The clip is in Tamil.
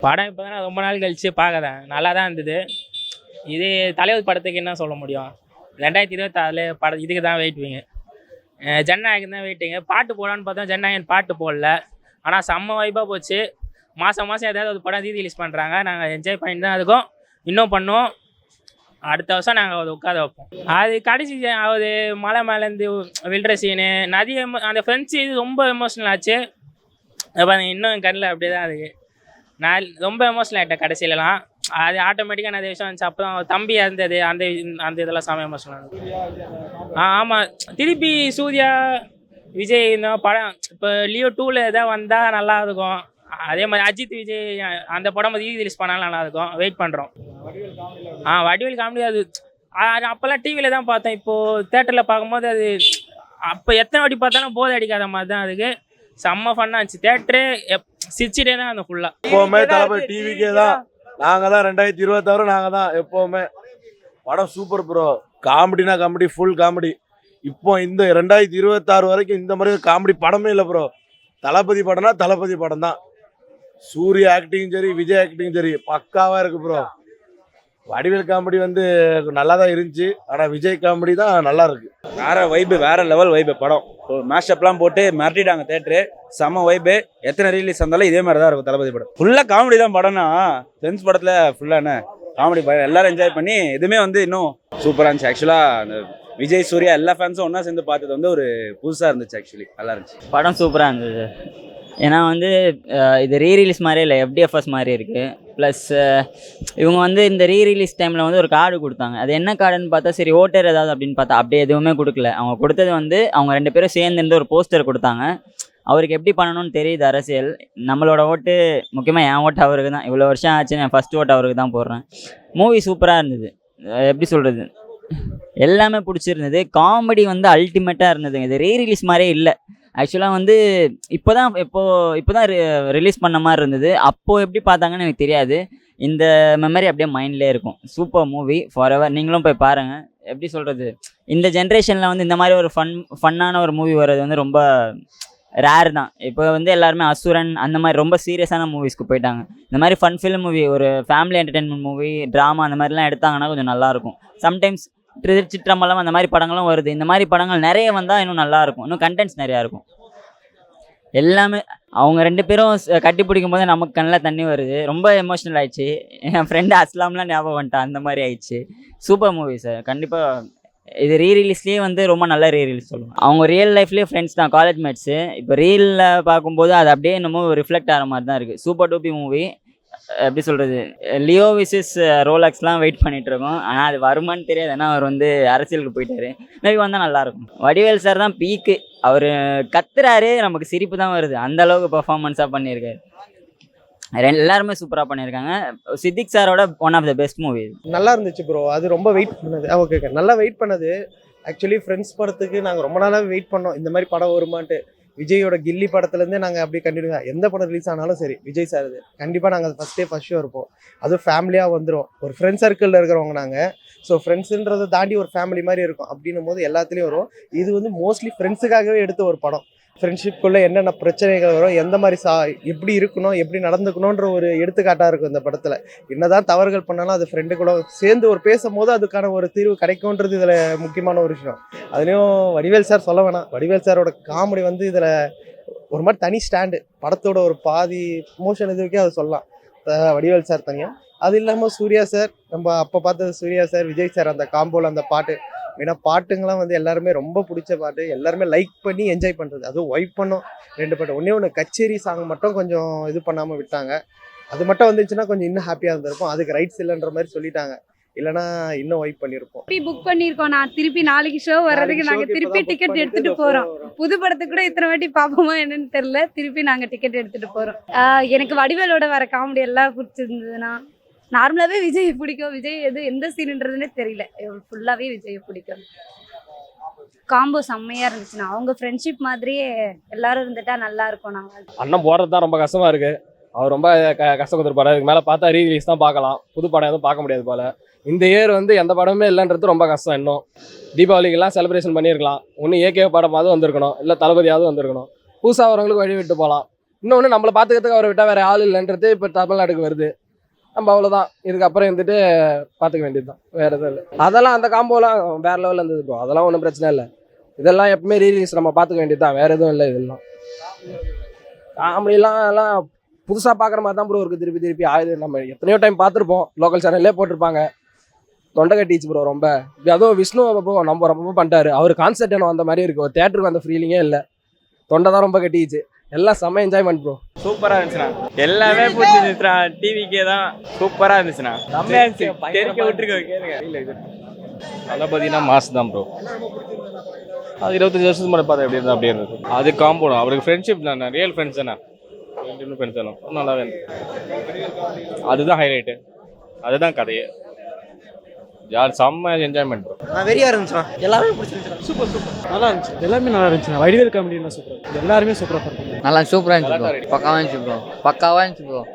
படம் இப்போ தான் ரொம்ப நாள் கழிச்சு பார்க்குறேன், நல்லா தான் இருந்தது. இது தலைவர் படத்துக்கு என்ன சொல்ல முடியும், 2026 படம் இதுக்கு தான் வெயிட்டிங்க. ஜனநாயகம் தான் வெயிட்டிங்க. பாட்டு போடலான்னு பார்த்தா ஜனநாயகன் பாட்டு போடல, ஆனால் செம்ம வைப்பாக போச்சு. மாதம் ஏதாவது ஒரு படம் ரிலீஸ் பண்ணுறாங்க, நாங்கள் என்ஜாய் பண்ணிட்டு தான் இருக்கோம், இன்னும் பண்ணுவோம். அடுத்த வருஷம் நாங்கள் அதை உட்கார வைப்போம். அது கடைசி அது மலை மேலேருந்து வில்ற சீனு நதி அந்த ஃப்ரெண்ட்ஸ் இது ரொம்ப எமோஷ்னல் ஆச்சு. அப்போ இன்னும் என் கண்ணில் அப்படியே தான் இருக்குது. நான் ரொம்ப எமோஷ்னல் ஆகிட்டேன் கடைசியிலலாம். அது ஆட்டோமேட்டிக்காக நிறைய விஷயம் வந்துச்சு. அப்புறம் தம்பி இருந்தது, அந்த அந்த இதெல்லாம் செம்ம எமோஷ்னல் ஆகுது. ஆமாம், திருப்பி சூர்யா விஜய் இந்த படம் இப்போ லியோ 2ல் எதாவது வந்தால் நல்லா இருக்கும். அதே மாதிரி அஜித் விஜய் அந்த படம் ரிலீஸ் பண்ணாலும் நல்லாயிருக்கும், வெயிட் பண்ணுறோம். வடிவேல் காமெடி அது அப்போல்லாம் டிவியில் தான் பார்த்தேன். இப்போது தேட்டரில் பார்க்கும்போது அது அப்போ எத்தனை வாட்டி பார்த்தாலும் போதை அடிக்காத மாதிரி தான். அதுக்கு செம்ம ஃபன்னாக இருந்துச்சு. தேட்டரே சிரிச்சிட்டே தான் அந்த ஃபுல்லாக. எப்போவுமே தளபதி டிவிக்கே தான், நாங்கள் தான் 2026 நாங்கள் தான் எப்போவுமே. படம் சூப்பர் ப்ரோ, காமெடினா காமெடி, ஃபுல் காமெடி. இப்போ இந்த 2026 வரைக்கும் இந்த மாதிரி காமெடி படமே இல்லை ப்ரோ. தளபதி படம்னா தளபதி படம் தான். சூர்யா ஆக்டிங் சரி, விஜய் ஆக்டிங் சரி பக்காவாக இருக்குது ப்ரோ. வடிவேல் காமெடி நல்லா தான் இருந்துச்சு, ஆனால் விஜய் காமெடி தான் நல்லா இருக்கு. வேற வைப்பு, வேற லெவல் வைப்பு. படம் மேஷப்லாம் போட்டு மிரட்டிட்டாங்க தேட்டரு, செம்ம வைப்பு. எத்தனை ரிலீஸ் வந்தாலும் இதே மாதிரி தான் இருக்கும் தளபதி படம். ஃபுல்லாக காமெடி தான் படம்னா. ஃப்ரெண்ட்ஸ் படத்தில் ஃபுல்லாக என்ன காமெடி படம், எல்லாரும் என்ஜாய் பண்ணி இதுவுமே இன்னும் சூப்பராக இருந்துச்சு. ஆக்சுவலாக அந்த விஜய் சூர்யா எல்லா ஃபேன்ஸும் ஒன்றா சேர்ந்து பார்த்தது ஒரு புதுசாக இருந்துச்சு. ஆக்சுவலி நல்லா இருந்துச்சு படம், சூப்பராக இருந்தது. ஏன்னா இது ரீரிலீஸ் மாதிரியே இல்லை, எஃப்டிஎஃப்எஸ் மாதிரி இருக்குது. ப்ளஸ் இவங்க இந்த ரீரிலீஸ் டைமில் ஒரு கார்டு கொடுத்தாங்க. அது என்ன கார்டுன்னு பார்த்தா சரி ஓட்டர் ஏதாவது அப்படின்னு பார்த்தா அப்படியே எதுவுமே கொடுக்கல. அவங்க கொடுத்தது அவங்க 2 பேரும் சேர்ந்து ஒரு போஸ்டர் கொடுத்தாங்க. அவருக்கு எப்படி பண்ணணும்னு தெரியுது அரசியல். நம்மளோட ஓட்டு முக்கியமாக என் ஓட்டு அவருக்கு தான். இவ்வளோ வருஷம் ஆச்சு, நான் ஃபஸ்ட் ஓட்டு அவருக்கு தான் போடுறேன். மூவி சூப்பராக இருந்தது. எப்படி சொல்கிறது, எல்லாமே பிடிச்சிருந்தது. காமெடி அல்டிமேட்டாக இருந்ததுங்க. இது ரீரிலீஸ் மாதிரியே இல்லை. ஆக்சுவலாக இப்போ தான் ரிலீஸ் பண்ண மாதிரி இருந்தது. அப்போது எப்படி பார்த்தாங்கன்னு எனக்கு தெரியாது. இந்த மெமரி அப்படியே மைண்ட்லேயே இருக்கும். Super movie, for ever. நீங்களும் போய் பாருங்கள். எப்படி சொல்கிறது, இந்த ஜென்ரேஷனில் இந்த மாதிரி ஒரு ஃபன்னான ஒரு மூவி வர்றது ரொம்ப ரேர் தான். இப்போ எல்லாருமே அசுரன் அந்த மாதிரி ரொம்ப சீரியஸான மூவிஸ்க்கு போயிட்டாங்க. இந்த மாதிரி ஃபன் ஃபிலிம் மூவி, ஒரு ஃபேமிலி என்டர்டெயின்மெண்ட் மூவி, ட்ராமா அந்த மாதிரிலாம் எடுத்தாங்கன்னா கொஞ்சம் நல்லாயிருக்கும். சம்டைம்ஸ் சிற்றம்பலம் அந்த மாதிரி படங்களும் வருது. இந்த மாதிரி படங்கள் நிறைய வந்தால் இன்னும் நல்லாயிருக்கும், இன்னும் கண்டென்ட்ஸ் நிறையா இருக்கும். எல்லாமே அவங்க 2 பேரும் கட்டி பிடிக்கும் போது நமக்கு கண்ணில் தண்ணி வருது. ரொம்ப எமோஷ்னல் ஆயிடுச்சு. என் ஃப்ரெண்டு அஸ்லாம்லாம் ஞாபகம் வந்துட்டான், அந்த மாதிரி ஆயிடுச்சு. Super movie sir. கண்டிப்பாக இது ரீரிலீஸ்லேயே ரொம்ப நல்ல ரீரிலீஸ் சொல்லுவாங்க. அவங்க ரியல் லைஃப்லேயே ஃப்ரெண்ட்ஸ் தான், காலேஜ் மேட்ஸு. இப்போ ரீலில் பார்க்கும்போது அது அப்படியே இன்னமும் ரிஃப்ளெக்ட் ஆகிற மாதிரி தான் இருக்குது. Super duper movie. எப்படி சொல்கிறது, லியோ விசஸ் ரோலக்ஸ்லாம் வெயிட் பண்ணிகிட்ருக்கோம். ஆனால் அது வருமானு தெரியாது, ஏன்னா அவர் அரசியலுக்கு போயிட்டார். மேபி வந்தால் நல்லாயிருக்கும். வடிவேல் சார் தான் பீக்கு. அவர் கத்துறாரு, நமக்கு சிரிப்பு தான் வருது. அந்தளவுக்கு பர்ஃபார்மன்ஸாக பண்ணியிருக்காரு. எல்லாருமே சூப்பராக பண்ணியிருக்காங்க. சித்திக் சாரோட one of the best movie. நல்லா இருந்துச்சு ப்ரோ. அது ரொம்ப வெயிட் பண்ணது. ஓகே, நல்லா வெயிட் பண்ணது. ஆக்சுவலி ஃப்ரெண்ட்ஸ் படத்துக்கு நாங்கள் ரொம்ப நாளாக வெயிட் பண்ணோம், இந்த மாதிரி படம் வருமான்ட்டு. விஜயோட கில்லி படத்துலேருந்தே நாங்கள் அப்படி கண்டினியூ, எந்த படம் ரிலீஸ் ஆனாலும் சரி விஜய் சார் இது கண்டிப்பாக நாங்கள் ஃபஸ்ட் ஷோ இருப்போம். அதுவும் ஃபேமிலியாக வந்துடும். ஒரு ஃப்ரெண்ட் சர்க்கிளில் இருக்கிறவங்க நாங்கள். ஸோ ஃப்ரெண்ட்ஸுன்றதை தாண்டி ஒரு ஃபேமிலி மாதிரி இருக்கும். அப்படின்னும் போது எல்லாத்துலேயும் வரும். இது மோஸ்ட்லி ஃப்ரெண்ட்ஸுக்காகவே எடுத்த ஒரு படம். ஃப்ரெண்ட்ஷிப்புக்குள்ளே என்னென்ன பிரச்சனைகள் வரும், எந்த மாதிரி எப்படி இருக்கணும், எப்படி நடந்துக்கணுன்ற ஒரு எடுத்துக்காட்டாக இருக்கும் இந்த படத்தில். என்னதான் தவறுகள் பண்ணாலும் அது ஃப்ரெண்டு கூட சேர்ந்து பேசும்போது அதுக்கான ஒரு தீர்வு கிடைக்கும்ன்றது இதில் முக்கியமான ஒரு விஷயம். அதுலேயும் வடிவேல் சார் சொல்ல வேணாம். வடிவேல் சாரோட காமெடி இதில் ஒரு மாதிரி தனி ஸ்டாண்டு. படத்தோட ஒரு பாதி மோஷன் இதுக்கே அதை சொல்லலாம், வடிவேல் சார் தனியாக. அது இல்லாமல் சூர்யா சார், நம்ம அப்போ பார்த்தது சூர்யா சார், விஜய் சார், அந்த காம்போவில் அந்த பாட்டு, மெயினாக பாட்டுங்கெல்லாம் எல்லாருமே ரொம்ப பிடிச்ச பாட்டு, எல்லாருமே லைக் பண்ணி என்ஜாய் பண்ணுறது. அதுவும் ஒய்ஃப் பண்ணும் 2 பாட்டு. ஒன்று கச்சேரி சாங் மட்டும் கொஞ்சம் இது பண்ணாமல் விட்டாங்க. அது மட்டும் வந்துச்சுன்னா கொஞ்சம் இன்னும் ஹாப்பியாக இருந்திருக்கும். அதுக்கு ரைட்ஸ் இல்லைன்ற மாதிரி சொல்லிட்டாங்க, இல்லைனா இன்னும் ஒய்ஃப் பண்ணியிருப்போம். புக் பண்ணியிருக்கோம். நான் திருப்பி நாளைக்கு ஷோ வர்றதுக்கு நாங்கள் திருப்பி டிக்கெட் எடுத்துகிட்டு போகிறோம். புது படத்துக்கு கூட இத்தனை வாட்டி பார்ப்போமா என்னன்னு தெரியல. திருப்பி நாங்கள் டிக்கெட் எடுத்துகிட்டு போகிறோம். எனக்கு வடிவேலோட வர காமெடி எல்லாம் பிடிச்சிருந்ததுன்னா, நார்மலாகவே விஜய் பிடிக்கும். விஜய் எந்த சீனுன்றதுன்னே தெரியல, ஃபுல்லாகவே விஜய் பிடிக்கும். காம்போ செம்மையாக இருந்துச்சுன்னா, அவங்க ஃப்ரெண்ட்ஷிப் மாதிரியே எல்லாரும் இருந்துட்டா நல்லா இருக்கும். நாங்கள் அண்ணன் போகிறது தான் ரொம்ப கஷ்டமாக இருக்குது. அவர் ரொம்ப கஷ்டம் கொடுத்துருப்பாரு. அதுக்கு மேலே பார்த்தா ரீரிலீஸ் தான் பார்க்கலாம், புது படம் எதுவும் பார்க்க முடியாது போல். இந்த இயர் எந்த படமே இல்லைன்றது ரொம்ப கஷ்டம். இன்னும் தீபாவளிக்கெல்லாம் செலிப்ரேஷன் பண்ணியிருக்கலாம். ஒன்று ஏகே படமாவது வந்திருக்கணும், இல்லை தளபதியாவது வந்திருக்கணும். புதுசாக வரவங்களுக்கு வழி விட்டு போகலாம். இன்னொன்று நம்மளை பார்த்துக்கிறதுக்கு அவரை விட்டால் வேறு ஆள் இல்லைன்றது இப்போ தமிழ்நாட்டுக்கு வருது. நம்ம அவ்வளோதான், இதுக்கப்புறம் இருந்துட்டு பார்த்துக்க வேண்டியது தான், வேறு எதுவும் இல்லை. அதெல்லாம் அந்த காம்போலாம் வேறு லெவலில் இருந்தது ப்ரோ, அதெல்லாம் ஒன்றும் பிரச்சனை இல்லை. இதெல்லாம் எப்பவுமே ரீலீஸ் நம்ம பார்த்துக்க வேண்டியது தான், வேறு எதுவும் இல்லை. இதெல்லாம் காமெடிலாம் எல்லாம் புதுசாக பார்க்குற மாதிரி தான் ப்ரோ இருக்குது. திருப்பி திருப்பி ஆயுது நம்ம எத்தனையோ டைம் பார்த்துருப்போம், லோக்கல் சேனல்லே போட்டிருப்பாங்க. தொண்டை கட்டிச்சு ப்ரோ ரொம்ப. அதுவும் விஷ்ணு ப்ரோ நம்ம ரொம்ப பண்ணிட்டாரு. அவர் கான்செர்ட் என்ன வந்த மாதிரி இருக்குது, ஒரு தேட்டருக்கு வந்த ஃபீலிங்கே இல்லை. தொண்டை தான் ரொம்ப கட்டிச்சு. எல்லாம் செம்ம என்ஜாய்மெண்ட் ப்ரோ. சூப்பராக இருந்துச்சுண்ணா, எல்லாமே பிடிச்சிருந்துச்சுண்ணா. டிவிக்கே தான் சூப்பராக இருந்துச்சுண்ணா, செம்மையாக இருந்துச்சு. தெரிக்க விட்டுருக்கோம் கேளுங்க. அதெல்லாம் பார்த்தீங்கன்னா மாஸ் தான் ப்ரோ. அது 25 வருஷத்துக்கு முன்னாடி பார்த்தா எப்படி இருந்தால் அப்படியே இருந்தது. அது காம்போடும், அவருக்கு ஃப்ரெண்ட்ஷிப் தான், ரியல் ஃப்ரெண்ட்ஸ் தானே, ஃப்ரெண்ட்ஸ் எல்லாம் நல்லாவே இருந்தது. அதுதான் ஹைலைட்டு, அதுதான் கதையே. யார் செம்ம என்ஜாய்மெண்ட் ப்ரோ. வெறியா இருந்துச்சுண்ணா, எல்லாமே பிடிச்சிருந்துச்சு. சூப்பர் நல்லா இருந்துச்சு, எல்லாமே நல்லா இருந்துச்சுண்ணா. வடிவேல் காமெடினா சூப்பர், எல்லாருமே சூப்பராக இருந்துச்சு. நல்லா சூப்பராக இருந்துச்சு ப்ரோ, பக்காவாக இருந்துச்சு ப்ரோ.